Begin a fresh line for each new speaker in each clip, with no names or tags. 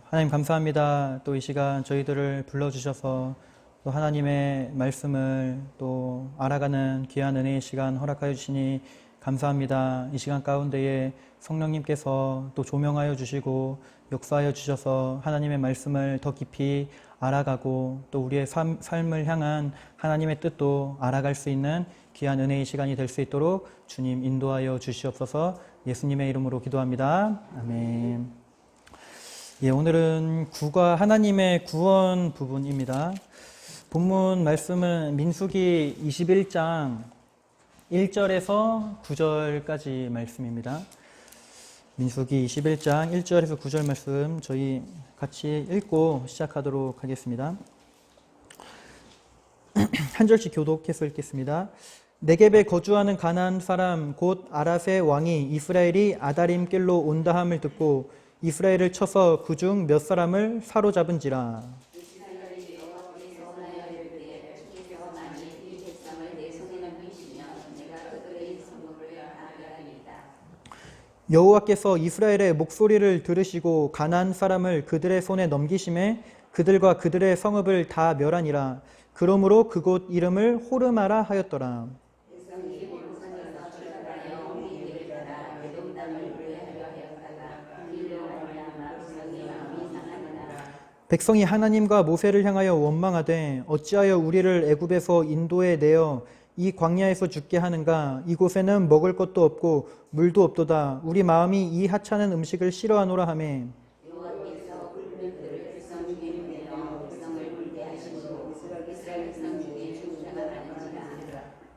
하나님 감사합니다. 또 이 시간 저희들을 불러주셔서 또 하나님의 말씀을 또 알아가는 귀한 은혜의 시간 허락하여 주시니 감사합니다. 이 시간 가운데에 성령님께서 또 조명하여 주시고 역사하여 주셔서 하나님의 말씀을 더 깊이 알아가고 또 우리의 삶을 향한 하나님의 뜻도 알아갈 수 있는 귀한 은혜의 시간이 될 수 있도록 주님 인도하여 주시옵소서. 예수님의 이름으로 기도합니다. 아멘. 예, 오늘은 구가 하나님의 구원 부분입니다. 본문 말씀은 민수기 21장 1절에서 9절까지 말씀입니다. 민수기 21장 1절에서 9절 말씀 저희 같이 읽고 시작하도록 하겠습니다. 한 절씩 교독해서 읽겠습니다. 네겝에 거주하는 가나안 사람 곧 아랏의 왕이 이스라엘이 아다림 길로 온다함을 듣고 이스라엘을 쳐서 그중 몇 사람을 사로잡은지라. 여호와께서 이스라엘의 목소리를 들으시고 가나안 사람을 그들의 손에 넘기심에 그들과 그들의 성읍을 다 멸하니라. 그러므로 그곳 이름을 호르마라 하였더라. 백성이 하나님과 모세를 향하여 원망하되 어찌하여 우리를 애굽에서 인도에 내어 이 광야에서 죽게 하는가? 이곳에는 먹을 것도 없고 물도 없도다. 우리 마음이 이 하찮은 음식을 싫어하노라 하매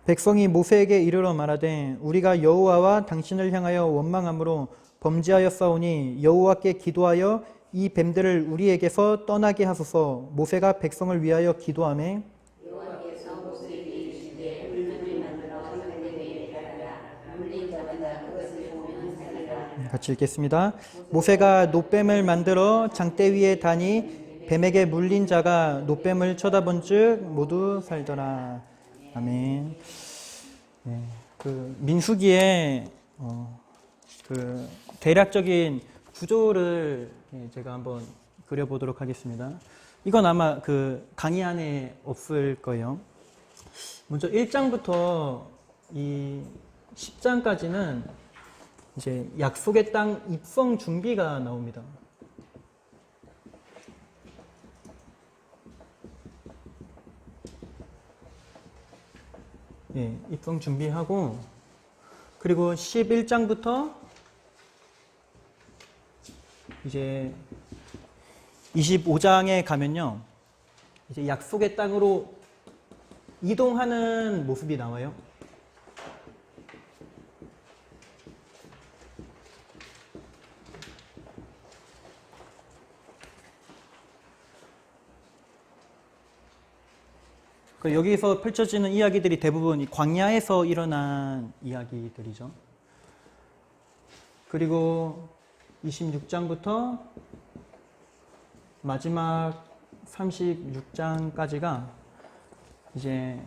백성이 모세에게 이르러 말하되 우리가 여호와와 당신을 향하여 원망함으로 범죄하였사오니 여호와께 기도하여 이 뱀들을 우리에게서 떠나게 하소서. 모세가 백성을 위하여 기도하매 같이 읽겠습니다. 모세가 놋뱀을 만들어 장대 위에 다니 뱀에게 물린 자가 놋뱀을 쳐다본 즉 모두 살더라. 아멘. 네, 그 민수기의 그 대략적인 구조를 제가 한번 그려보도록 하겠습니다. 이건 아마 그 강의 안에 없을 거예요. 먼저 1장부터 이 10장까지는 이제 약속의 땅 입성 준비가 나옵니다. 예, 입성 준비하고 그리고 11장부터 이제 25장에 가면요, 이제 약속의 땅으로 이동하는 모습이 나와요. 여기서 펼쳐지는 이야기들이 대부분 광야에서 일어난 이야기들이죠. 그리고 26장부터 마지막 36장까지가 이제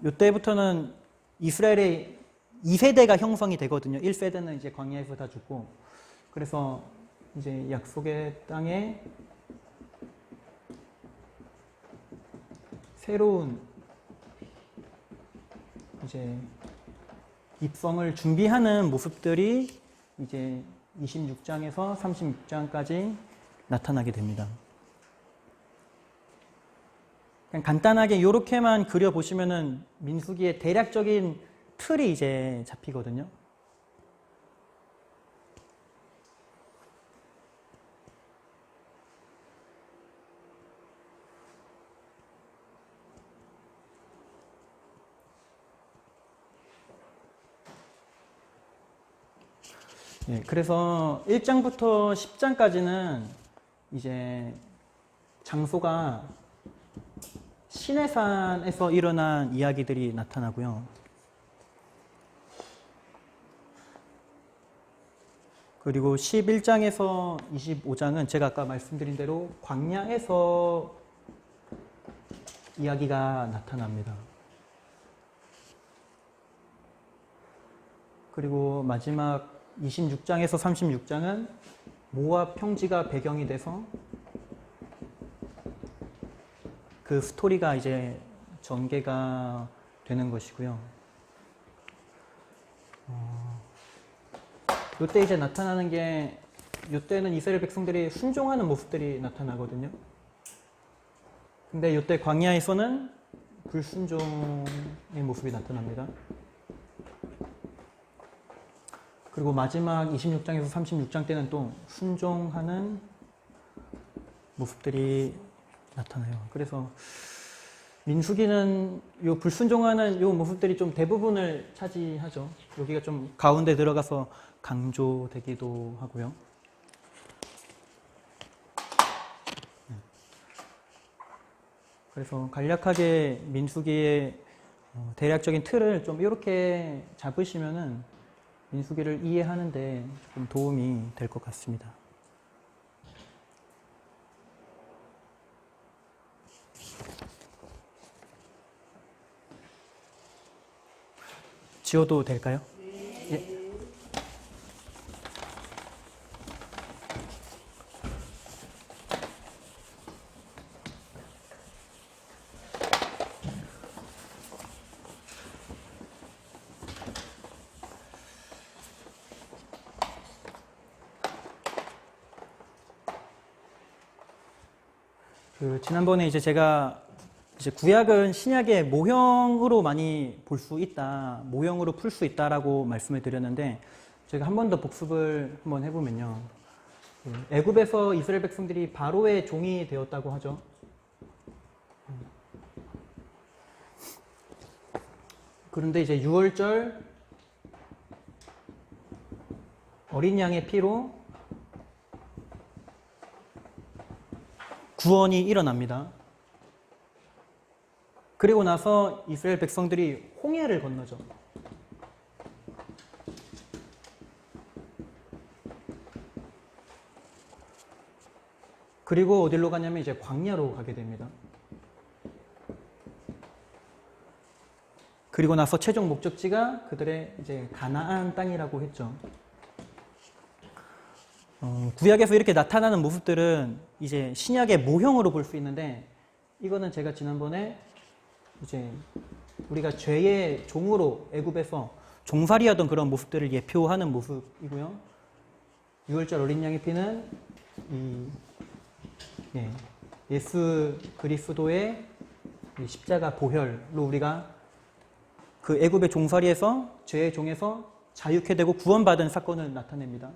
이때부터는 이스라엘의 2세대가 형성이 되거든요. 1세대는 이제 광야에서 다 죽고, 그래서 이제 약속의 땅에 새로운 이제 입성을 준비하는 모습들이 이제 26장에서 36장까지 나타나게 됩니다. 그냥 간단하게 이렇게만 그려보시면은 민수기의 대략적인 틀이 이제 잡히거든요. 예, 그래서 1장부터 10장까지는 이제 장소가 시내산에서 일어난 이야기들이 나타나고요. 그리고 11장에서 25장은 제가 아까 말씀드린 대로 광야에서 이야기가 나타납니다. 그리고 마지막 26장에서 36장은 모압 평지가 배경이 돼서 그 스토리가 이제 전개가 되는 것이고요. 이때 이제 나타나는 게, 이때는 이스라엘 백성들이 순종하는 모습들이 나타나거든요. 근데 이때 광야에서는 불순종의 모습이 나타납니다. 그리고 마지막 26장에서 36장 때는 또 순종하는 모습들이 나타나요. 그래서 민수기는 요 불순종하는 요 모습들이 좀 대부분을 차지하죠. 여기가 좀 가운데 들어가서 강조되기도 하고요. 그래서 간략하게 민수기의 대략적인 틀을 좀 이렇게 잡으시면은 민수기를 이해하는데 조금 도움이 될 것 같습니다. 지워도 될까요? 예. 지난번에 이제 제가 구약은 신약의 모형으로 많이 볼 수 있다, 모형으로 풀 수 있다라고 말씀을 드렸는데, 제가 한 번 더 복습을 한번 해보면요. 애굽에서 이스라엘 백성들이 바로의 종이 되었다고 하죠. 그런데 이제 6월절 어린 양의 피로 구원이 일어납니다. 그리고 나서 이스라엘 백성들이 홍해를 건너죠. 그리고 어디로 가냐면 이제 광야로 가게 됩니다. 그리고 나서 최종 목적지가 그들의 이제 가나안 땅이라고 했죠. 구약에서 이렇게 나타나는 모습들은 이제 신약의 모형으로 볼 수 있는데, 이거는 제가 지난번에 이제 우리가 죄의 종으로 애굽에서 종살이하던 그런 모습들을 예표하는 모습이고요. 6월절 어린 양의 피는 예수 그리스도의 십자가 보혈로 우리가 그 애굽의 종살이에서, 죄의 종에서 자유케 되고 구원받은 사건을 나타냅니다.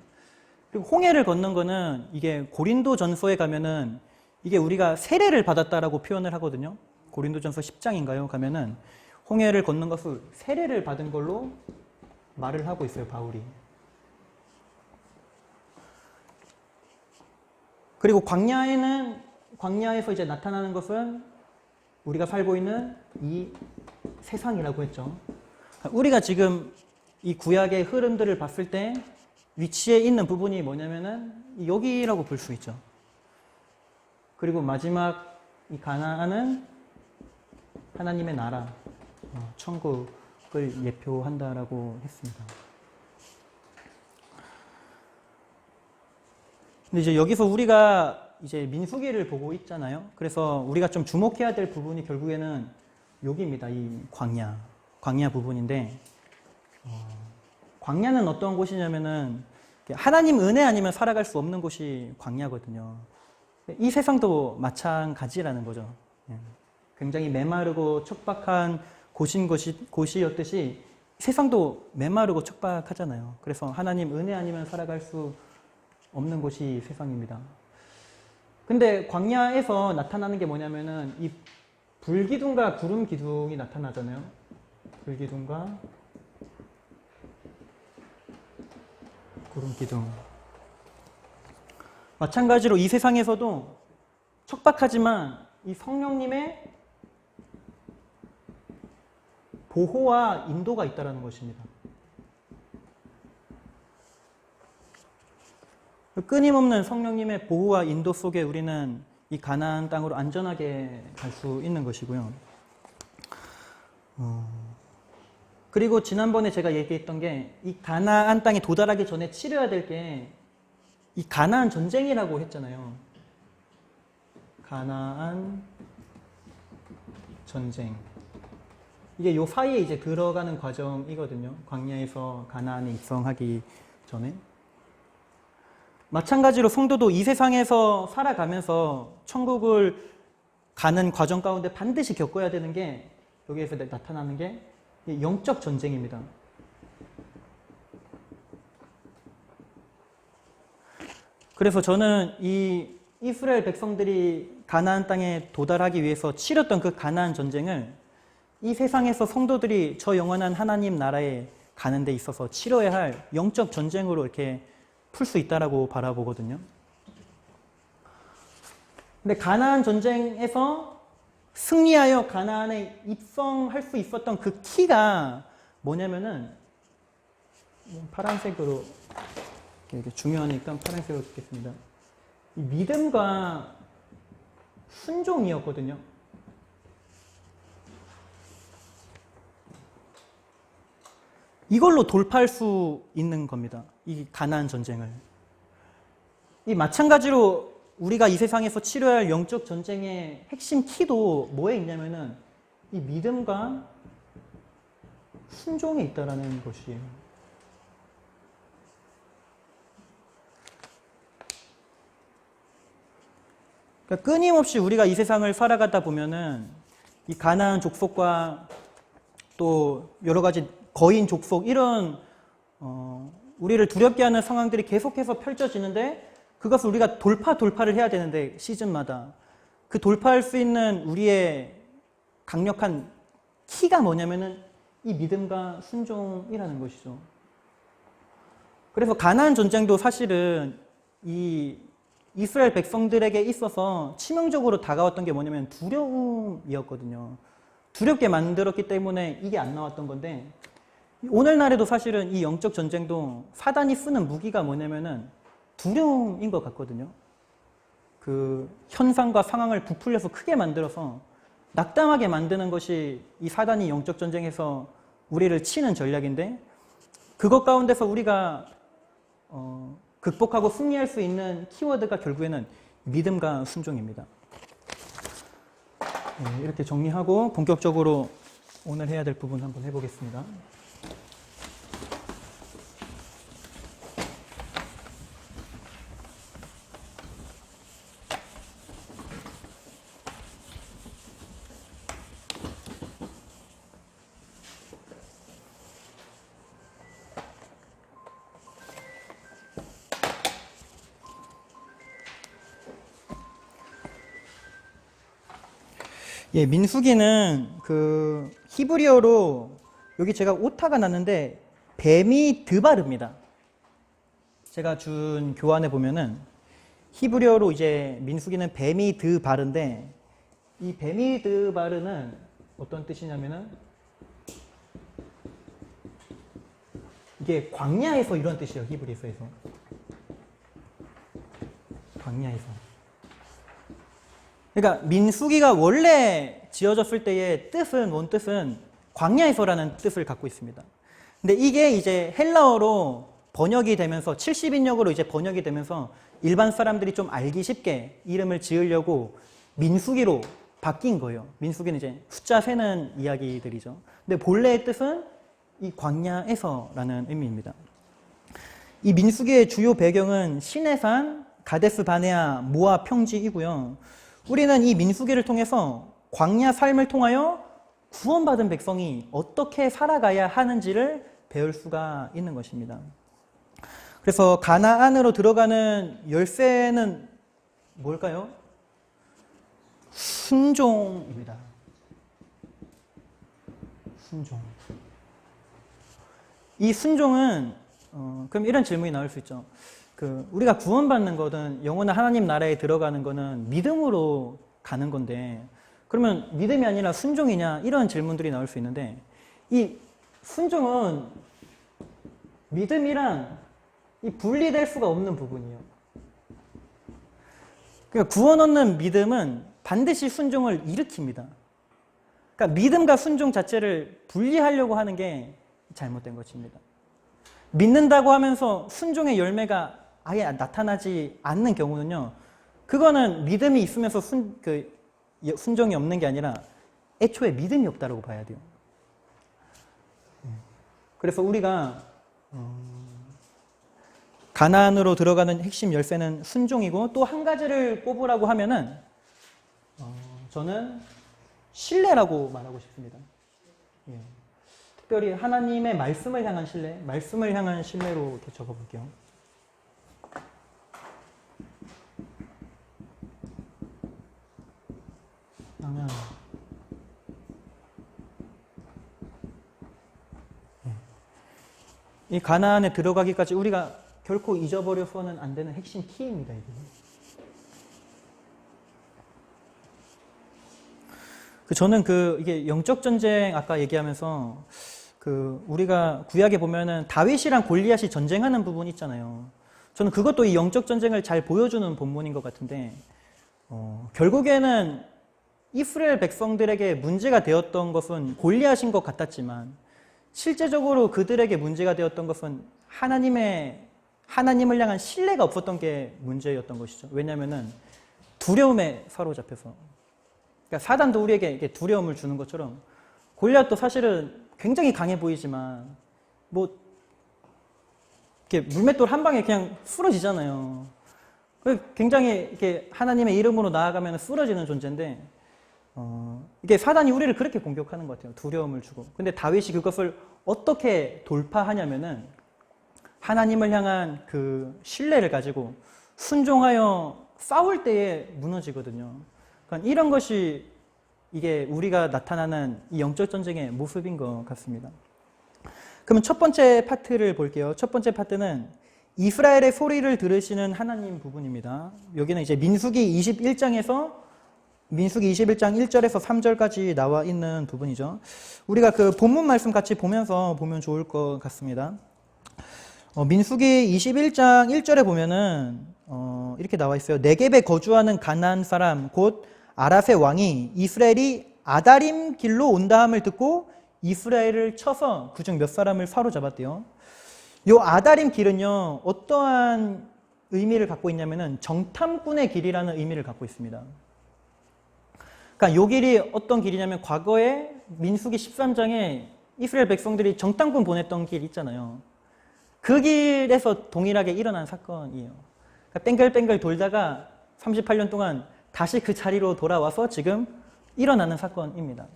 그리고 홍해를 걷는 거는, 이게 고린도 전서에 가면은 이게 우리가 세례를 받았다라고 표현을 하거든요. 고린도 전서 10장인가요? 가면은 홍해를 걷는 것을 세례를 받은 걸로 말을 하고 있어요, 바울이. 그리고 광야에서 이제 나타나는 것은 우리가 살고 있는 이 세상이라고 했죠. 우리가 지금 이 구약의 흐름들을 봤을 때 위치에 있는 부분이 뭐냐면은 여기라고 볼 수 있죠. 그리고 마지막 이 가나안은 하나님의 나라, 천국을 예표한다라고 했습니다. 근데 이제 여기서 우리가 이제 민수기를 보고 있잖아요. 그래서 우리가 좀 주목해야 될 부분이 결국에는 여기입니다. 이 광야 부분인데, 광야는 어떤 곳이냐면은 하나님 은혜 아니면 살아갈 수 없는 곳이 광야거든요. 이 세상도 마찬가지라는 거죠. 굉장히 메마르고 척박한 곳이었듯이 세상도 메마르고 척박하잖아요. 그래서 하나님 은혜 아니면 살아갈 수 없는 곳이 세상입니다. 근데 광야에서 나타나는 게 뭐냐면은 이 불기둥과 구름 기둥이 나타나잖아요. 불기둥과 구름 기둥. 마찬가지로 이 세상에서도 척박하지만 이 성령님의 보호와 인도가 있다는 것입니다. 끊임없는 성령님의 보호와 인도 속에 우리는 이 가나안 땅으로 안전하게 갈 수 있는 것이고요. 그리고 지난번에 제가 얘기했던 게 이 가나안 땅에 도달하기 전에 치러야 될 게 이 가나안 전쟁이라고 했잖아요. 가나안 전쟁. 이게 요 사이에 이제 들어가는 과정이거든요. 광야에서 가나안에 입성하기 전에. 마찬가지로 성도도 이 세상에서 살아가면서 천국을 가는 과정 가운데 반드시 겪어야 되는 게 여기에서 나타나는 게 영적 전쟁입니다. 그래서 저는 이 이스라엘 백성들이 가나안 땅에 도달하기 위해서 치렀던 그 가나안 전쟁을 이 세상에서 성도들이 저 영원한 하나님 나라에 가는 데 있어서 치러야 할 영적 전쟁으로 이렇게 풀 수 있다라고 바라보거든요. 근데 가나안 전쟁에서 승리하여 가나안에 입성할 수 있었던 그 키가 뭐냐면은 파란색으로 이렇게 중요하니까 파란색으로 찍겠습니다. 이 믿음과 순종이었거든요. 이걸로 돌파할 수 있는 겁니다. 이 가나안 전쟁을. 이 마찬가지로 우리가 이 세상에서 치러야 할 영적 전쟁의 핵심 키도 뭐에 있냐면은 이 믿음과 순종에 있다라는 것이에요. 그러니까 끊임없이 우리가 이 세상을 살아가다 보면은 이 가나안 족속과 또 여러 가지 거인 족속 이런 우리를 두렵게 하는 상황들이 계속해서 펼쳐지는데 그것을 우리가 돌파를 해야 되는데 시즌마다 그 돌파할 수 있는 우리의 강력한 키가 뭐냐면은 이 믿음과 순종이라는 것이죠. 그래서 가나안 전쟁도 사실은 이 이스라엘 백성들에게 있어서 치명적으로 다가왔던 게 뭐냐면 두려움이었거든요. 두렵게 만들었기 때문에 이게 안 나왔던 건데 오늘날에도 사실은 이 영적 전쟁도 사단이 쓰는 무기가 뭐냐면은 두려움인 것 같거든요. 그 현상과 상황을 부풀려서 크게 만들어서 낙담하게 만드는 것이 이 사단이 영적 전쟁에서 우리를 치는 전략인데 그것 가운데서 우리가 극복하고 승리할 수 있는 키워드가 결국에는 믿음과 순종입니다. 네, 이렇게 정리하고 본격적으로 오늘 해야 될 부분 한번 해보겠습니다. 예, 민수기는 그 히브리어로 여기 제가 오타가 났는데 뱀이 드바르입니다. 제가 준 교환에 보면은 히브리어로 이제 민수기는 뱀이 드바르인데 이 뱀이 드바르는 어떤 뜻이냐면은 이게 광야에서 이런 뜻이에요. 히브리서에서 광야에서. 그러니까 민수기가 원래 지어졌을 때의 뜻은 원뜻은 광야에서라는 뜻을 갖고 있습니다. 근데 이게 이제 헬라어로 번역이 되면서 70인역으로 이제 번역이 되면서 일반 사람들이 좀 알기 쉽게 이름을 지으려고 민수기로 바뀐 거예요. 민수기는 이제 숫자 세는 이야기들이죠. 근데 본래의 뜻은 이 광야에서라는 의미입니다. 이 민수기의 주요 배경은 시내산, 가데스 바네아, 모압 평지이고요. 우리는 이 민수기를 통해서 광야 삶을 통하여 구원받은 백성이 어떻게 살아가야 하는지를 배울 수가 있는 것입니다. 그래서 가나안으로 들어가는 열쇠는 뭘까요? 순종입니다. 순종. 이 순종은 그럼 이런 질문이 나올 수 있죠. 우리가 구원받는 거든 영원한 하나님 나라에 들어가는 거는 믿음으로 가는 건데 그러면 믿음이 아니라 순종이냐 이런 질문들이 나올 수 있는데 이 순종은 믿음이랑 분리될 수가 없는 부분이에요. 그러니까 구원 얻는 믿음은 반드시 순종을 일으킵니다. 그러니까 믿음과 순종 자체를 분리하려고 하는 게 잘못된 것입니다. 믿는다고 하면서 순종의 열매가 아예 나타나지 않는 경우는요, 그거는 믿음이 있으면서 순종이 없는 게 아니라 애초에 믿음이 없다고 봐야 돼요. 그래서 우리가 가나안으로 들어가는 핵심 열쇠는 순종이고, 또 한 가지를 꼽으라고 하면은 저는 신뢰라고 말하고 싶습니다. 예. 특별히 하나님의 말씀을 향한 신뢰, 말씀을 향한 신뢰로 이렇게 적어볼게요. 그러면 이 가나안에 들어가기까지 우리가 결코 잊어버려서는 안 되는 핵심 키입니다. 저는 이게 영적 전쟁 아까 얘기하면서 우리가 구약에 보면은 다윗이랑 골리앗이 전쟁하는 부분 있잖아요. 저는 그것도 이 영적 전쟁을 잘 보여주는 본문인 것 같은데, 결국에는 이스라엘 백성들에게 문제가 되었던 것은 골리앗인 것 같았지만, 실제적으로 그들에게 문제가 되었던 것은 하나님을 향한 신뢰가 없었던 게 문제였던 것이죠. 왜냐하면은 두려움에 사로잡혀서. 그러니까 사단도 우리에게 이렇게 두려움을 주는 것처럼 골리앗도 사실은 굉장히 강해 보이지만 이렇게 물맷돌 한 방에 그냥 쓰러지잖아요. 굉장히 이렇게 하나님의 이름으로 나아가면 쓰러지는 존재인데, 이게 사단이 우리를 그렇게 공격하는 것 같아요. 두려움을 주고. 근데 다윗이 그것을 어떻게 돌파하냐면은 하나님을 향한 신뢰를 가지고 순종하여 싸울 때에 무너지거든요. 그러니까 이런 것이 이게 우리가 나타나는 이 영적 전쟁의 모습인 것 같습니다. 그러면 첫 번째 파트를 볼게요. 첫 번째 파트는 이스라엘의 소리를 들으시는 하나님 부분입니다. 여기는 이제 민수기 21장 1절에서 3절까지 나와 있는 부분이죠. 우리가 본문 말씀 같이 보면 좋을 것 같습니다. 민수기 21장 1절에 보면은 이렇게 나와 있어요. 네겝에 거주하는 가나안 사람 곧 아랏의 왕이 이스라엘이 아다림 길로 온다함을 듣고 이스라엘을 쳐서 그중 몇 사람을 사로잡았대요. 요 아다림 길은요, 어떠한 의미를 갖고 있냐면은 정탐꾼의 길이라는 의미를 갖고 있습니다. 그러니까 요 길이 어떤 길이냐면, 과거에 민수기 13장에 이스라엘 백성들이 정탐꾼 보냈던 길 있잖아요. 그 길에서 동일하게 일어난 사건이에요. 그러니까 뺑글뺑글 돌다가 38년 동안 다시 그 자리로 돌아와서 지금 일어나는 사건입니다.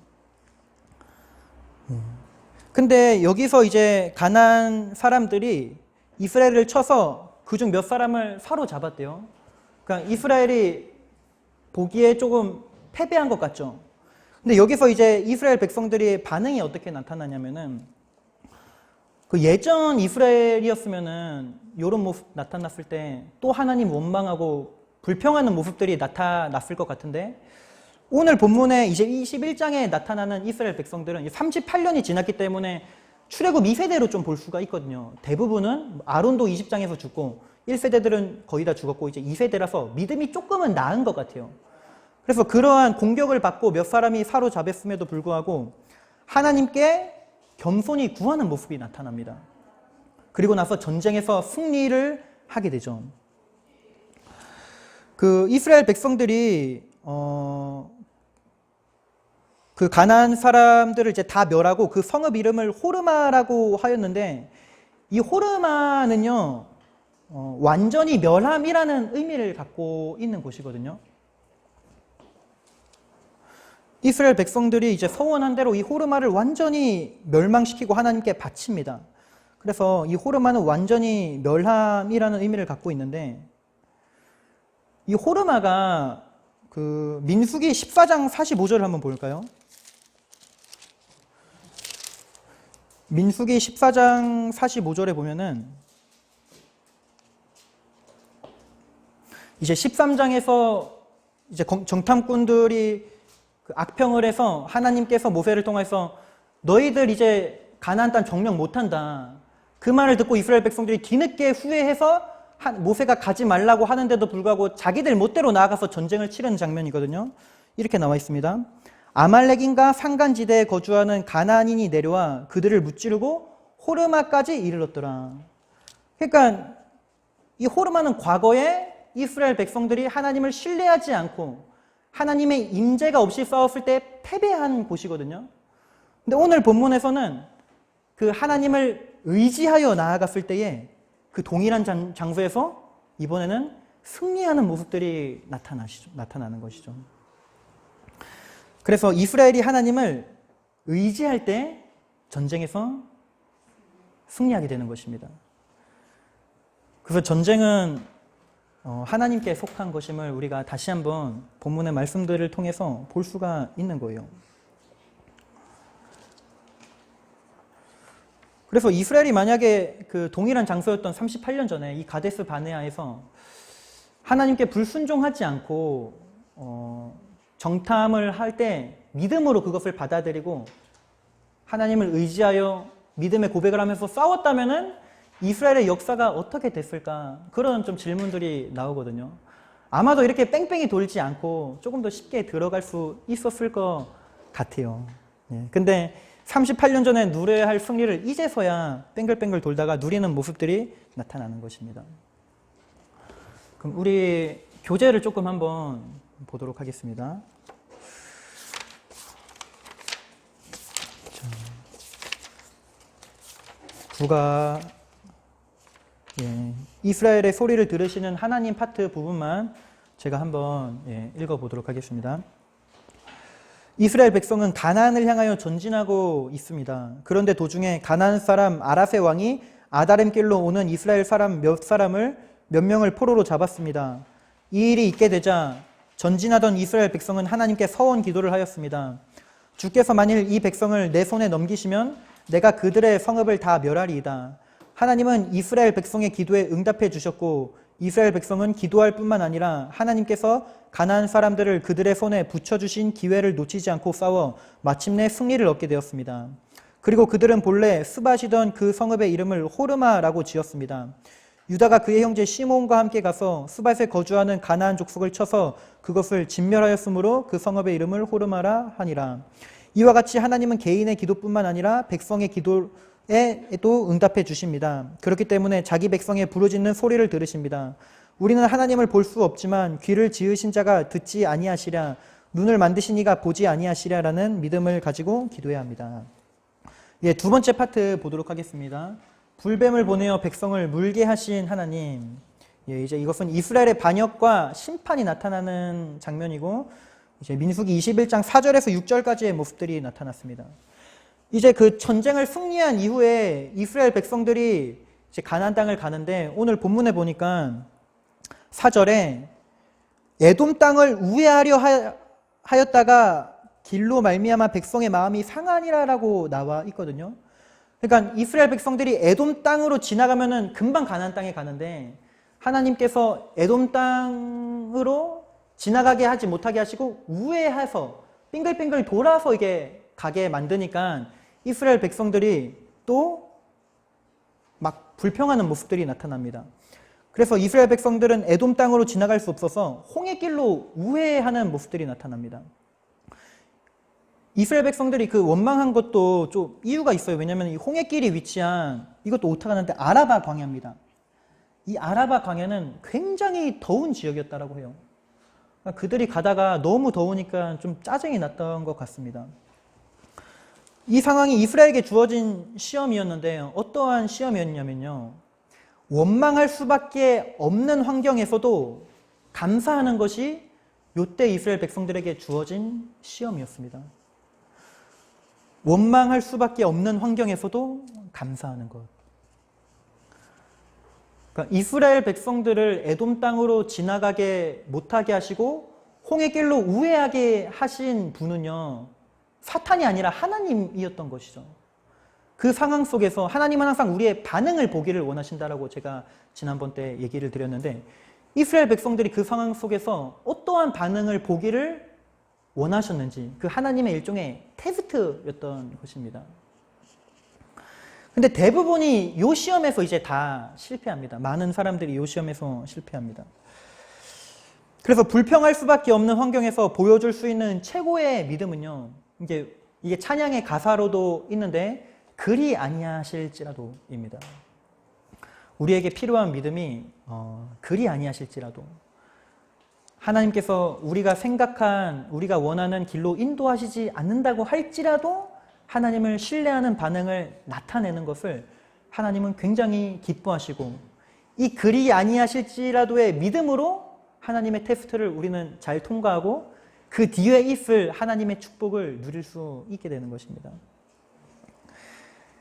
근데 여기서 이제 가나안 사람들이 이스라엘을 쳐서 그중 몇 사람을 사로잡았대요. 그러니까 이스라엘이 보기에 조금 패배한 것 같죠. 근데 여기서 이제 이스라엘 백성들의 반응이 어떻게 나타나냐면은, 예전 이스라엘이었으면은 이런 모습 나타났을 때 또 하나님 원망하고 불평하는 모습들이 나타났을 것 같은데, 오늘 본문에 이제 21장에 나타나는 이스라엘 백성들은 38년이 지났기 때문에 출애굽 2세대로 좀 볼 수가 있거든요. 대부분은 아론도 20장에서 죽고 1세대들은 거의 다 죽었고 이제 2세대라서 믿음이 조금은 나은 것 같아요. 그래서 그러한 공격을 받고 몇 사람이 사로잡혔음에도 불구하고 하나님께 겸손히 구하는 모습이 나타납니다. 그리고 나서 전쟁에서 승리를 하게 되죠. 이스라엘 백성들이 가나안 사람들을 이제 다 멸하고 그 성읍 이름을 호르마라고 하였는데, 이 호르마는요, 완전히 멸함이라는 의미를 갖고 있는 곳이거든요. 이스라엘 백성들이 이제 서원한 대로 이 호르마를 완전히 멸망시키고 하나님께 바칩니다. 그래서 이 호르마는 완전히 멸함이라는 의미를 갖고 있는데, 이 호르마가 민수기 14장 45절을 한번 볼까요? 민수기 14장 45절에 보면은 이제 13장에서 이제 정탐꾼들이 악평을 해서 하나님께서 모세를 통해서 너희들 이제 가나안 땅 정령 못한다, 그 말을 듣고 이스라엘 백성들이 뒤늦게 후회해서 모세가 가지 말라고 하는데도 불구하고 자기들 멋대로 나아가서 전쟁을 치르는 장면이거든요. 이렇게 나와 있습니다. 아말렉인과 산간지대에 거주하는 가나안인이 내려와 그들을 무찌르고 호르마까지 이르렀더라. 그러니까 이 호르마는 과거에 이스라엘 백성들이 하나님을 신뢰하지 않고 하나님의 임재가 없이 싸웠을 때 패배한 곳이거든요. 근데 오늘 본문에서는 그 하나님을 의지하여 나아갔을 때에 그 동일한 장소에서 이번에는 승리하는 모습들이 나타나는 것이죠. 그래서 이스라엘이 하나님을 의지할 때 전쟁에서 승리하게 되는 것입니다. 그래서 전쟁은 하나님께 속한 것임을 우리가 다시 한번 본문의 말씀들을 통해서 볼 수가 있는 거예요. 그래서 이스라엘이 만약에 그 동일한 장소였던 38년 전에 이 가데스 바네아에서 하나님께 불순종하지 않고 정탐을 할 때 믿음으로 그것을 받아들이고 하나님을 의지하여 믿음의 고백을 하면서 싸웠다면은 이스라엘의 역사가 어떻게 됐을까? 그런 좀 질문들이 나오거든요. 아마도 이렇게 뺑뺑이 돌지 않고 조금 더 쉽게 들어갈 수 있었을 것 같아요. 근데 38년 전에 누려야 할 승리를 이제서야 뺑글뺑글 돌다가 누리는 모습들이 나타나는 것입니다. 그럼 우리 교재를 조금 한번 보도록 하겠습니다. 구가 이스라엘의 소리를 들으시는 하나님 파트 부분만 제가 한번 읽어보도록 하겠습니다. 이스라엘 백성은 가나안을 향하여 전진하고 있습니다. 그런데 도중에 가나안 사람 아랏의 왕이 아다림 길로 오는 이스라엘 사람 몇 명을 포로로 잡았습니다. 이 일이 있게 되자 전진하던 이스라엘 백성은 하나님께 서원 기도를 하였습니다. 주께서 만일 이 백성을 내 손에 넘기시면 내가 그들의 성읍을 다 멸하리이다. 하나님은 이스라엘 백성의 기도에 응답해 주셨고 이스라엘 백성은 기도할 뿐만 아니라 하나님께서 가나안 사람들을 그들의 손에 붙여주신 기회를 놓치지 않고 싸워 마침내 승리를 얻게 되었습니다. 그리고 그들은 본래 스밧이던 그 성읍의 이름을 호르마라고 지었습니다. 유다가 그의 형제 시므온과 함께 가서 스밧에 거주하는 가나안 족속을 쳐서 그것을 진멸하였으므로 그 성읍의 이름을 호르마라 하니라. 이와 같이 하나님은 개인의 기도뿐만 아니라 백성의 기도에도 응답해 주십니다. 그렇기 때문에 자기 백성의 부르짖는 소리를 들으십니다. 우리는 하나님을 볼 수 없지만 귀를 지으신 자가 듣지 아니하시랴, 눈을 만드신 이가 보지 아니하시랴라는 믿음을 가지고 기도해야 합니다. 두 번째 파트 보도록 하겠습니다. 불뱀을 보내어 백성을 물게 하신 하나님. 이제 이것은 이스라엘의 반역과 심판이 나타나는 장면이고 이제 민수기 21장 4절에서 6절까지의 모습들이 나타났습니다. 이제 그 전쟁을 승리한 이후에 이스라엘 백성들이 이제 가나안 땅을 가는데 오늘 본문에 보니까 4절에 에돔 땅을 우회하려 하였다가 길로 말미암아 백성의 마음이 상하니라라고 나와 있거든요. 그러니까 이스라엘 백성들이 에돔 땅으로 지나가면은 금방 가나안 땅에 가는데 하나님께서 에돔 땅으로 지나가게 하지 못하게 하시고 우회해서 빙글빙글 돌아서 이게 가게 만드니까 이스라엘 백성들이 또 막 불평하는 모습들이 나타납니다. 그래서 이스라엘 백성들은 에돔 땅으로 지나갈 수 없어서 홍해길로 우회하는 모습들이 나타납니다. 이스라엘 백성들이 그 원망한 것도 좀 이유가 있어요. 왜냐하면 이 홍해길이 위치한 이것도 오타가 나는데 아라바 광야입니다. 이 아라바 광야는 굉장히 더운 지역이었다라고 해요. 그러니까 그들이 가다가 너무 더우니까 좀 짜증이 났던 것 같습니다. 이 상황이 이스라엘에게 주어진 시험이었는데 어떠한 시험이었냐면요. 원망할 수밖에 없는 환경에서도 감사하는 것이 이때 이스라엘 백성들에게 주어진 시험이었습니다. 원망할 수밖에 없는 환경에서도 감사하는 것. 그러니까 이스라엘 백성들을 에돔 땅으로 지나가게 못하게 하시고 홍해길로 우회하게 하신 분은요. 사탄이 아니라 하나님이었던 것이죠. 그 상황 속에서 하나님은 항상 우리의 반응을 보기를 원하신다라고 제가 지난번 때 얘기를 드렸는데 이스라엘 백성들이 그 상황 속에서 어떠한 반응을 보기를 원하셨는지 그 하나님의 일종의 테스트였던 것입니다. 근데 대부분이 이 시험에서 이제 다 실패합니다. 많은 사람들이 이 시험에서 실패합니다. 그래서 불평할 수밖에 없는 환경에서 보여줄 수 있는 최고의 믿음은요. 이게 찬양의 가사로도 있는데 그리 아니하실지라도입니다. 우리에게 필요한 믿음이 그리 아니하실지라도 하나님께서 우리가 생각한, 우리가 원하는 길로 인도하시지 않는다고 할지라도 하나님을 신뢰하는 반응을 나타내는 것을 하나님은 굉장히 기뻐하시고, 이 그리 아니하실지라도의 믿음으로 하나님의 테스트를 우리는 잘 통과하고 그 뒤에 있을 하나님의 축복을 누릴 수 있게 되는 것입니다.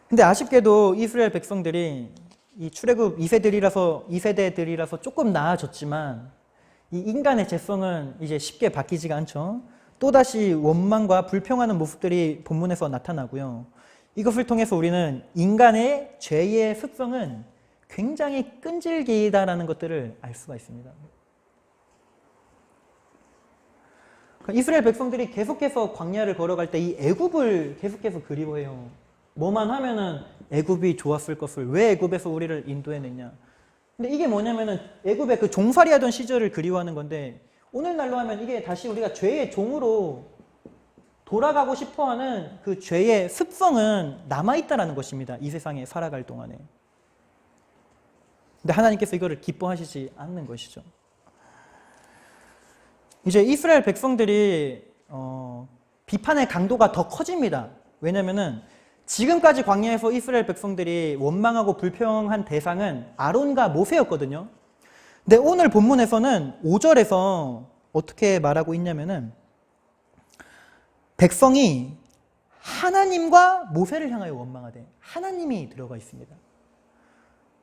근데 아쉽게도 이스라엘 백성들이 이 출애굽 2세대들이라서 조금 나아졌지만 이 인간의 죄성은 이제 쉽게 바뀌지가 않죠. 또다시 원망과 불평하는 모습들이 본문에서 나타나고요. 이것을 통해서 우리는 인간의 죄의 습성은 굉장히 끈질기다라는 것들을 알 수가 있습니다. 이스라엘 백성들이 계속해서 광야를 걸어갈 때 이 애굽을 계속해서 그리워해요. 뭐만 하면은 애굽이 좋았을 것을, 왜 애굽에서 우리를 인도해냈냐. 근데 이게 뭐냐면은 애굽의 그 종살이 하던 시절을 그리워하는 건데, 오늘날로 하면 이게 다시 우리가 죄의 종으로 돌아가고 싶어하는 그 죄의 습성은 남아있다라는 것입니다. 이 세상에 살아갈 동안에. 근데 하나님께서 이거를 기뻐하시지 않는 것이죠. 이제 이스라엘 백성들이 비판의 강도가 더 커집니다. 왜냐면은 지금까지 광야에서 이스라엘 백성들이 원망하고 불평한 대상은 아론과 모세였거든요. 근데 오늘 본문에서는 5절에서 어떻게 말하고 있냐면은 백성이 하나님과 모세를 향하여 원망하되, 하나님이 들어가 있습니다.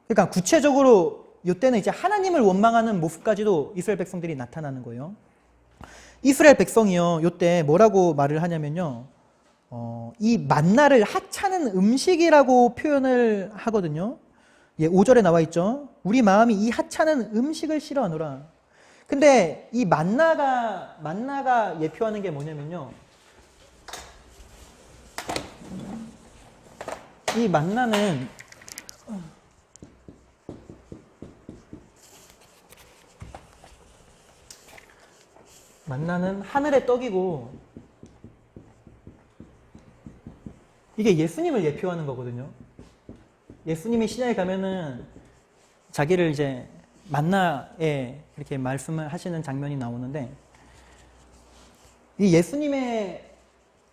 그러니까 구체적으로 이때는 이제 하나님을 원망하는 모습까지도 이스라엘 백성들이 나타나는 거예요. 이스라엘 백성이요, 이때 뭐라고 말을 하냐면요, 이 만나를 하찮은 음식이라고 표현을 하거든요. 예, 5절에 나와 있죠. 우리 마음이 이 하찮은 음식을 싫어하노라. 근데 이 만나가 예표하는 게 뭐냐면요, 이 만나는 하늘의 떡이고, 이게 예수님을 예표하는 거거든요. 예수님이 시장에 가면은 자기를 이제 만나에 이렇게 말씀을 하시는 장면이 나오는데, 이 예수님의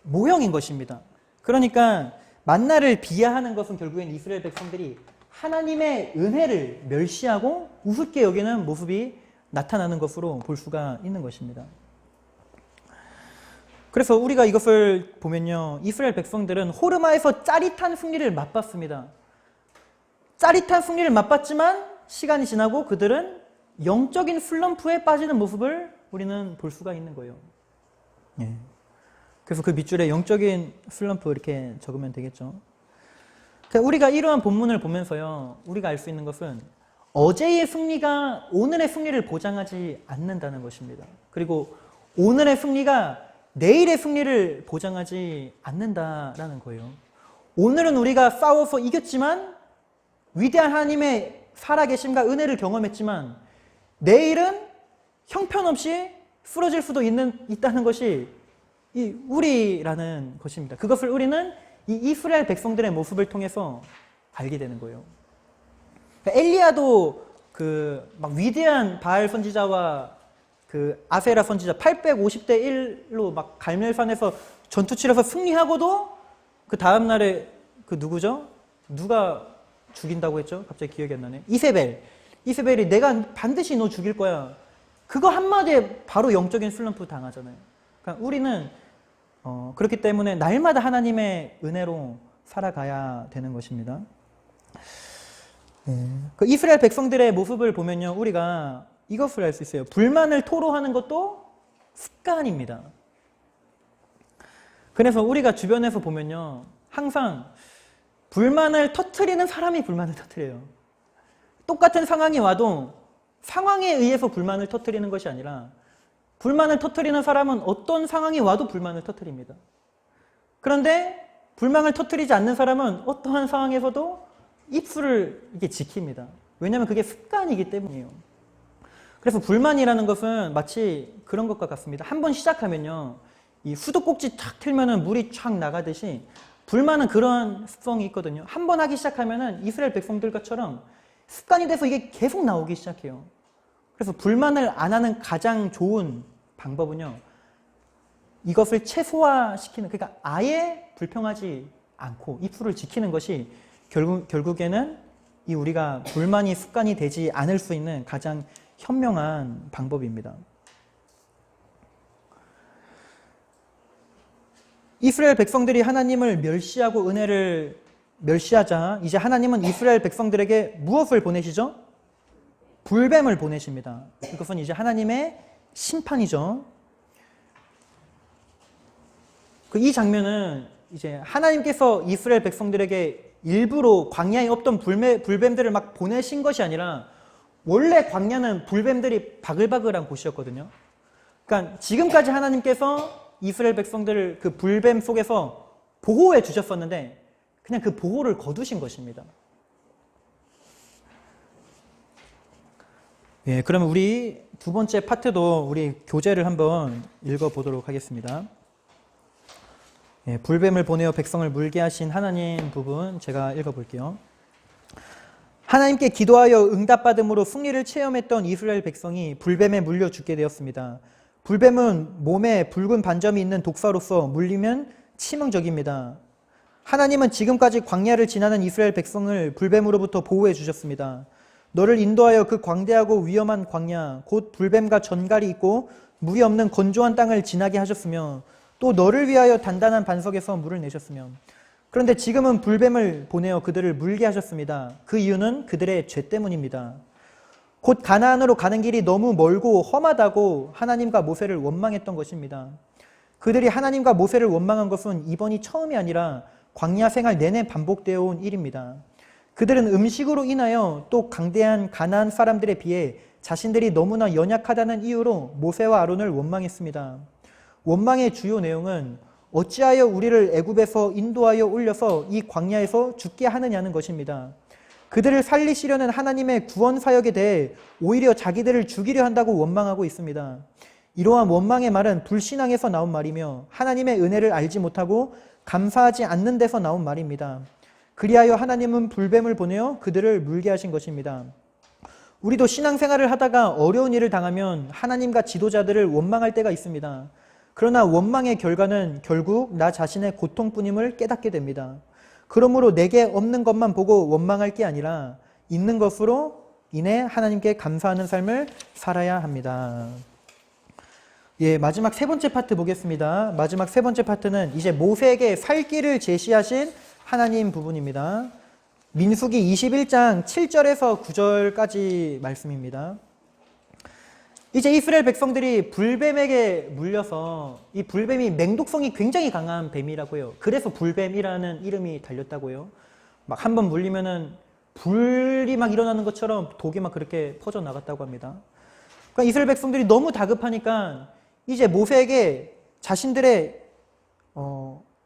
모형인 것입니다. 그러니까 만나를 비하하는 것은 결국엔 이스라엘 백성들이 하나님의 은혜를 멸시하고 우습게 여기는 모습이 나타나는 것으로 볼 수가 있는 것입니다. 그래서 우리가 이것을 보면요, 이스라엘 백성들은 호르마에서 짜릿한 승리를 맛봤습니다. 짜릿한 승리를 맛봤지만 시간이 지나고 그들은 영적인 슬럼프에 빠지는 모습을 우리는 볼 수가 있는 거예요. 예. 그래서 그 밑줄에 영적인 슬럼프 이렇게 적으면 되겠죠. 우리가 이러한 본문을 보면서요, 우리가 알 수 있는 것은 어제의 승리가 오늘의 승리를 보장하지 않는다는 것입니다. 그리고 오늘의 승리가 내일의 승리를 보장하지 않는다라는 거예요. 오늘은 우리가 싸워서 이겼지만, 위대한 하나님의 살아계심과 은혜를 경험했지만, 내일은 형편없이 쓰러질 수도 있다는 것이 이 우리라는 것입니다. 그것을 우리는 이 이스라엘 백성들의 모습을 통해서 알게 되는 거예요. 엘리야도 그 막 위대한 바알 선지자와 그 아세라 선지자 850대 1로 막 갈멜산에서 전투 치러서 승리하고도 그 다음 날에 그 누구죠? 누가 죽인다고 했죠? 갑자기 기억이 안 나네. 이세벨이 내가 반드시 너 죽일 거야. 그거 한마디에 바로 영적인 슬럼프 당하잖아요. 그러니까 우리는 그렇기 때문에 날마다 하나님의 은혜로 살아가야 되는 것입니다. 그 이스라엘 백성들의 모습을 보면요, 우리가 이것을 알 수 있어요. 불만을 토로하는 것도 습관입니다. 그래서 우리가 주변에서 보면요, 항상 불만을 터뜨리는 사람이 불만을 터뜨려요. 똑같은 상황이 와도 상황에 의해서 불만을 터뜨리는 것이 아니라, 불만을 터뜨리는 사람은 어떤 상황이 와도 불만을 터뜨립니다. 그런데 불만을 터뜨리지 않는 사람은 어떠한 상황에서도 입술을 이게 지킵니다. 왜냐하면 그게 습관이기 때문이에요. 그래서 불만이라는 것은 마치 그런 것과 같습니다. 한번 시작하면요, 이 수도꼭지 탁 틀면은 물이 촥 나가듯이 불만은 그런 습성이 있거든요. 한번 하기 시작하면은 이스라엘 백성들과처럼 습관이 돼서 이게 계속 나오기 시작해요. 그래서 불만을 안 하는 가장 좋은 방법은요, 이것을 최소화시키는, 그러니까 아예 불평하지 않고 입술을 지키는 것이 결국에는 이 우리가 불만이 습관이 되지 않을 수 있는 가장 현명한 방법입니다. 이스라엘 백성들이 하나님을 멸시하고 은혜를 멸시하자 이제 하나님은 이스라엘 백성들에게 무엇을 보내시죠? 불뱀을 보내십니다. 이것은 이제 하나님의 심판이죠. 이 장면은 이제 하나님께서 이스라엘 백성들에게 일부러 광야에 없던 불뱀들을 막 보내신 것이 아니라 원래 광야는 불뱀들이 바글바글한 곳이었거든요. 그러니까 지금까지 하나님께서 이스라엘 백성들을 그 불뱀 속에서 보호해 주셨었는데 그냥 그 보호를 거두신 것입니다. 예, 그러면 우리 두 번째 파트도 우리 교재를 한번 읽어보도록 하겠습니다. 예, 불뱀을 보내어 백성을 물게 하신 하나님 부분 제가 읽어볼게요. 하나님께 기도하여 응답받음으로 승리를 체험했던 이스라엘 백성이 불뱀에 물려 죽게 되었습니다. 불뱀은 몸에 붉은 반점이 있는 독사로서 물리면 치명적입니다. 하나님은 지금까지 광야를 지나는 이스라엘 백성을 불뱀으로부터 보호해 주셨습니다. 너를 인도하여 그 광대하고 위험한 광야, 곧 불뱀과 전갈이 있고 물이 없는 건조한 땅을 지나게 하셨으며 또 너를 위하여 단단한 반석에서 물을 내셨으며 그런데 지금은 불뱀을 보내어 그들을 물게 하셨습니다. 그 이유는 그들의 죄 때문입니다. 곧 가나안으로 가는 길이 너무 멀고 험하다고 하나님과 모세를 원망했던 것입니다. 그들이 하나님과 모세를 원망한 것은 이번이 처음이 아니라 광야 생활 내내 반복되어 온 일입니다. 그들은 음식으로 인하여 또 강대한 가나안 사람들에 비해 자신들이 너무나 연약하다는 이유로 모세와 아론을 원망했습니다. 원망의 주요 내용은 어찌하여 우리를 애굽에서 인도하여 올려서 이 광야에서 죽게 하느냐는 것입니다. 그들을 살리시려는 하나님의 구원 사역에 대해 오히려 자기들을 죽이려 한다고 원망하고 있습니다. 이러한 원망의 말은 불신앙에서 나온 말이며 하나님의 은혜를 알지 못하고 감사하지 않는 데서 나온 말입니다. 그리하여 하나님은 불뱀을 보내어 그들을 물게 하신 것입니다. 우리도 신앙생활을 하다가 어려운 일을 당하면 하나님과 지도자들을 원망할 때가 있습니다. 그러나 원망의 결과는 결국 나 자신의 고통뿐임을 깨닫게 됩니다. 그러므로 내게 없는 것만 보고 원망할 게 아니라 있는 것으로 인해 하나님께 감사하는 삶을 살아야 합니다. 예, 마지막 세 번째 파트 보겠습니다. 마지막 세 번째 파트는 이제 모세에게 살 길을 제시하신 하나님 부분입니다. 민수기 21장 7절에서 9절까지 말씀입니다. 이제 이스라엘 백성들이 불뱀에게 물려서 이 불뱀이 맹독성이 굉장히 강한 뱀이라고요. 그래서 불뱀이라는 이름이 달렸다고요. 막 한 번 물리면은 불이 막 일어나는 것처럼 독이 막 그렇게 퍼져 나갔다고 합니다. 그러니까 이스라엘 백성들이 너무 다급하니까 이제 모세에게 자신들의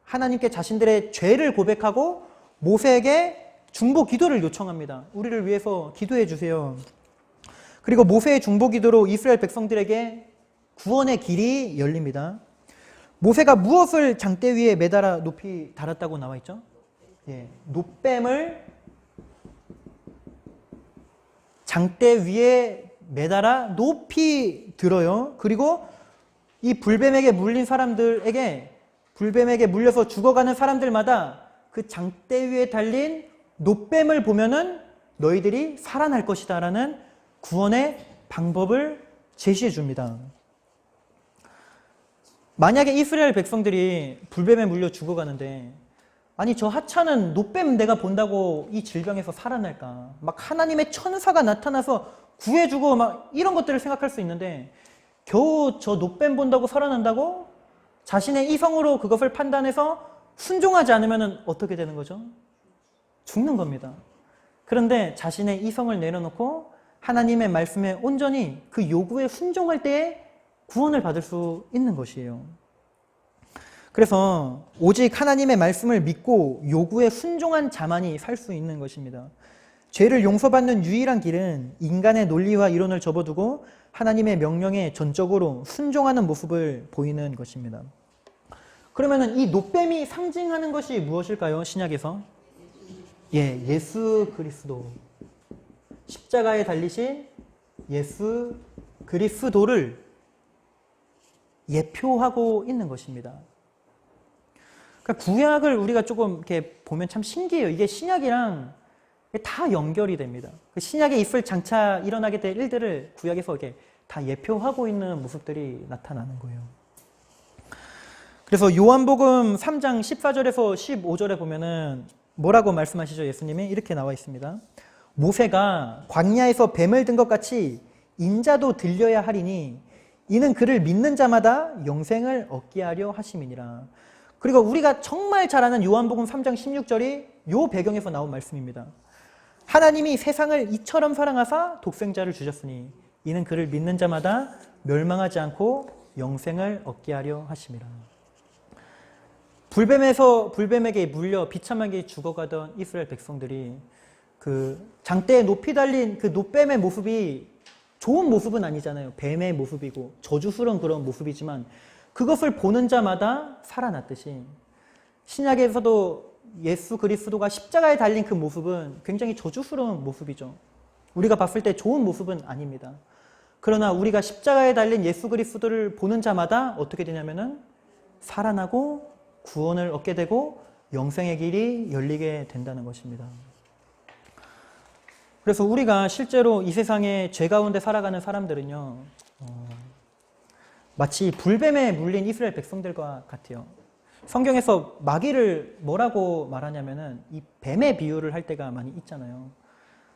하나님께 자신들의 죄를 고백하고 모세에게 중보 기도를 요청합니다. 우리를 위해서 기도해 주세요. 그리고 모세의 중보 기도로 이스라엘 백성들에게 구원의 길이 열립니다. 모세가 무엇을 장대 위에 매달아 높이 달았다고 나와 있죠? 예, 놋뱀을 장대 위에 매달아 높이 들어요. 그리고 이 불뱀에게 물린 사람들에게 불뱀에게 물려서 죽어가는 사람들마다 그 장대 위에 달린 놋뱀을 보면은 너희들이 살아날 것이다 라는 구원의 방법을 제시해 줍니다. 만약에 이스라엘 백성들이 불뱀에 물려 죽어가는데 아니 저 하찮은 놋뱀 내가 본다고 이 질병에서 살아날까? 막 하나님의 천사가 나타나서 구해주고 막 이런 것들을 생각할 수 있는데 겨우 저 놋뱀 본다고 살아난다고? 자신의 이성으로 그것을 판단해서 순종하지 않으면 어떻게 되는 거죠? 죽는 겁니다. 그런데 자신의 이성을 내려놓고 하나님의 말씀에 온전히 그 요구에 순종할 때에 구원을 받을 수 있는 것이에요. 그래서 오직 하나님의 말씀을 믿고 요구에 순종한 자만이 살 수 있는 것입니다. 죄를 용서받는 유일한 길은 인간의 논리와 이론을 접어두고 하나님의 명령에 전적으로 순종하는 모습을 보이는 것입니다. 그러면 이 놋뱀이 상징하는 것이 무엇일까요? 신약에서? 예, 예수 그리스도. 십자가에 달리신 예수 그리스도를 예표하고 있는 것입니다. 그러니까 구약을 우리가 조금 이렇게 보면 참 신기해요. 이게 신약이랑 다 연결이 됩니다. 그 신약에 있을 장차 일어나게 될 일들을 구약에서 이렇게 다 예표하고 있는 모습들이 나타나는 거예요. 그래서 요한복음 3장 14절에서 15절에 보면은 뭐라고 말씀하시죠? 예수님이 이렇게 나와 있습니다. 모세가 광야에서 뱀을 든 것 같이 인자도 들려야 하리니 이는 그를 믿는 자마다 영생을 얻게 하려 하심이니라. 그리고 우리가 정말 잘 아는 요한복음 3장 16절이 요 배경에서 나온 말씀입니다. 하나님이 세상을 이처럼 사랑하사 독생자를 주셨으니 이는 그를 믿는 자마다 멸망하지 않고 영생을 얻게 하려 하심이라. 불뱀에게 물려 비참하게 죽어가던 이스라엘 백성들이 그 장대에 높이 달린 그 노뱀의 모습이 좋은 모습은 아니잖아요. 뱀의 모습이고 저주스러운 그런 모습이지만 그것을 보는 자마다 살아났듯이 신약에서도 예수 그리스도가 십자가에 달린 그 모습은 굉장히 저주스러운 모습이죠. 우리가 봤을 때 좋은 모습은 아닙니다. 그러나 우리가 십자가에 달린 예수 그리스도를 보는 자마다 어떻게 되냐면은 살아나고 구원을 얻게 되고 영생의 길이 열리게 된다는 것입니다. 그래서 우리가 실제로 이 세상에 죄 가운데 살아가는 사람들은요, 마치 불뱀에 물린 이스라엘 백성들과 같아요. 성경에서 마귀를 뭐라고 말하냐면은 이 뱀의 비유를 할 때가 많이 있잖아요.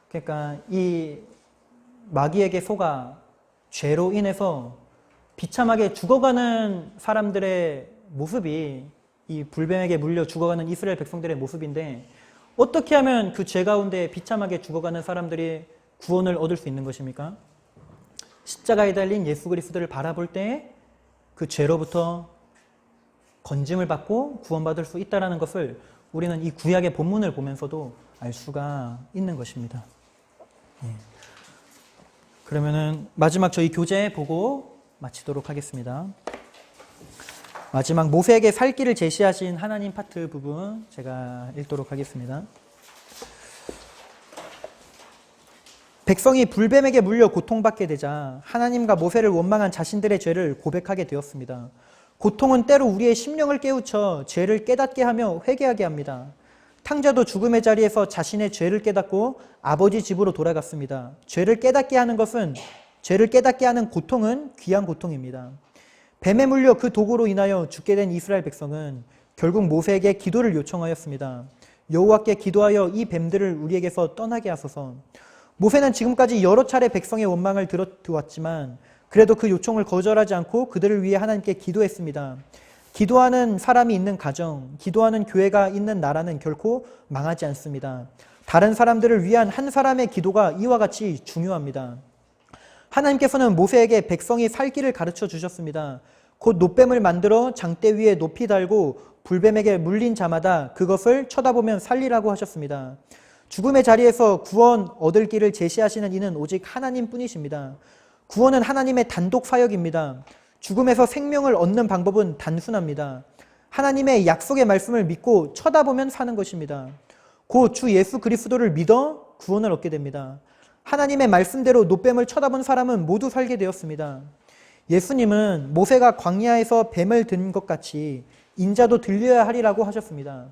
그러니까 이 마귀에게 속아 죄로 인해서 비참하게 죽어가는 사람들의 모습이 이 불뱀에게 물려 죽어가는 이스라엘 백성들의 모습인데 어떻게 하면 그 죄 가운데 비참하게 죽어가는 사람들이 구원을 얻을 수 있는 것입니까? 십자가에 달린 예수 그리스도를 바라볼 때 그 죄로부터 건짐을 받고 구원받을 수 있다는 것을 우리는 이 구약의 본문을 보면서도 알 수가 있는 것입니다. 그러면은 마지막 저희 교재 보고 마치도록 하겠습니다. 마지막 모세에게 살 길을 제시하신 하나님 파트 부분 제가 읽도록 하겠습니다. 백성이 불뱀에게 물려 고통받게 되자 하나님과 모세를 원망한 자신들의 죄를 고백하게 되었습니다. 고통은 때로 우리의 심령을 깨우쳐 죄를 깨닫게 하며 회개하게 합니다. 탕자도 죽음의 자리에서 자신의 죄를 깨닫고 아버지 집으로 돌아갔습니다. 죄를 깨닫게 하는 고통은 귀한 고통입니다. 뱀에 물려 그 도구로 인하여 죽게 된 이스라엘 백성은 결국 모세에게 기도를 요청하였습니다. 여호와께 기도하여 이 뱀들을 우리에게서 떠나게 하소서. 모세는 지금까지 여러 차례 백성의 원망을 들어왔지만 그래도 그 요청을 거절하지 않고 그들을 위해 하나님께 기도했습니다. 기도하는 사람이 있는 가정, 기도하는 교회가 있는 나라는 결코 망하지 않습니다. 다른 사람들을 위한 한 사람의 기도가 이와 같이 중요합니다. 하나님께서는 모세에게 백성이 살 길을 가르쳐 주셨습니다. 곧 노뱀을 만들어 장대 위에 높이 달고 불뱀에게 물린 자마다 그것을 쳐다보면 살리라고 하셨습니다. 죽음의 자리에서 구원 얻을 길을 제시하시는 이는 오직 하나님뿐이십니다. 구원은 하나님의 단독 사역입니다. 죽음에서 생명을 얻는 방법은 단순합니다. 하나님의 약속의 말씀을 믿고 쳐다보면 사는 것입니다. 곧 주 예수 그리스도를 믿어 구원을 얻게 됩니다. 하나님의 말씀대로 노뱀을 쳐다본 사람은 모두 살게 되었습니다. 예수님은 모세가 광야에서 뱀을 든 것 같이 인자도 들려야 하리라고 하셨습니다.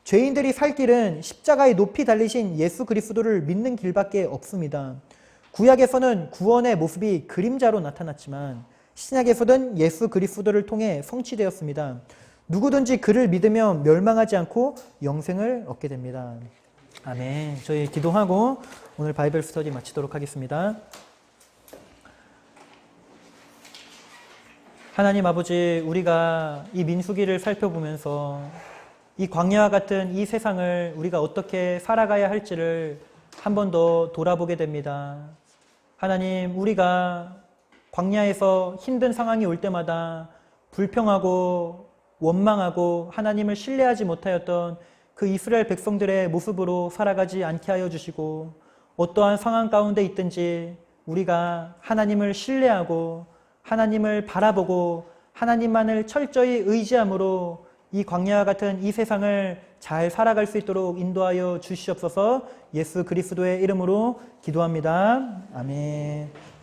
죄인들이 살 길은 십자가에 높이 달리신 예수 그리스도를 믿는 길밖에 없습니다. 구약에서는 구원의 모습이 그림자로 나타났지만 신약에서는 예수 그리스도를 통해 성취되었습니다. 누구든지 그를 믿으면 멸망하지 않고 영생을 얻게 됩니다. 아멘. 저희 기도하고 오늘 바이블 스터디 마치도록 하겠습니다. 하나님 아버지, 우리가 이 민수기를 살펴보면서 이 광야와 같은 이 세상을 우리가 어떻게 살아가야 할지를 한 번 더 돌아보게 됩니다. 하나님, 우리가 광야에서 힘든 상황이 올 때마다 불평하고 원망하고 하나님을 신뢰하지 못하였던 그 이스라엘 백성들의 모습으로 살아가지 않게 하여 주시고, 어떠한 상황 가운데 있든지 우리가 하나님을 신뢰하고 하나님을 바라보고 하나님만을 철저히 의지함으로 이 광야와 같은 이 세상을 잘 살아갈 수 있도록 인도하여 주시옵소서. 예수 그리스도의 이름으로 기도합니다. 아멘.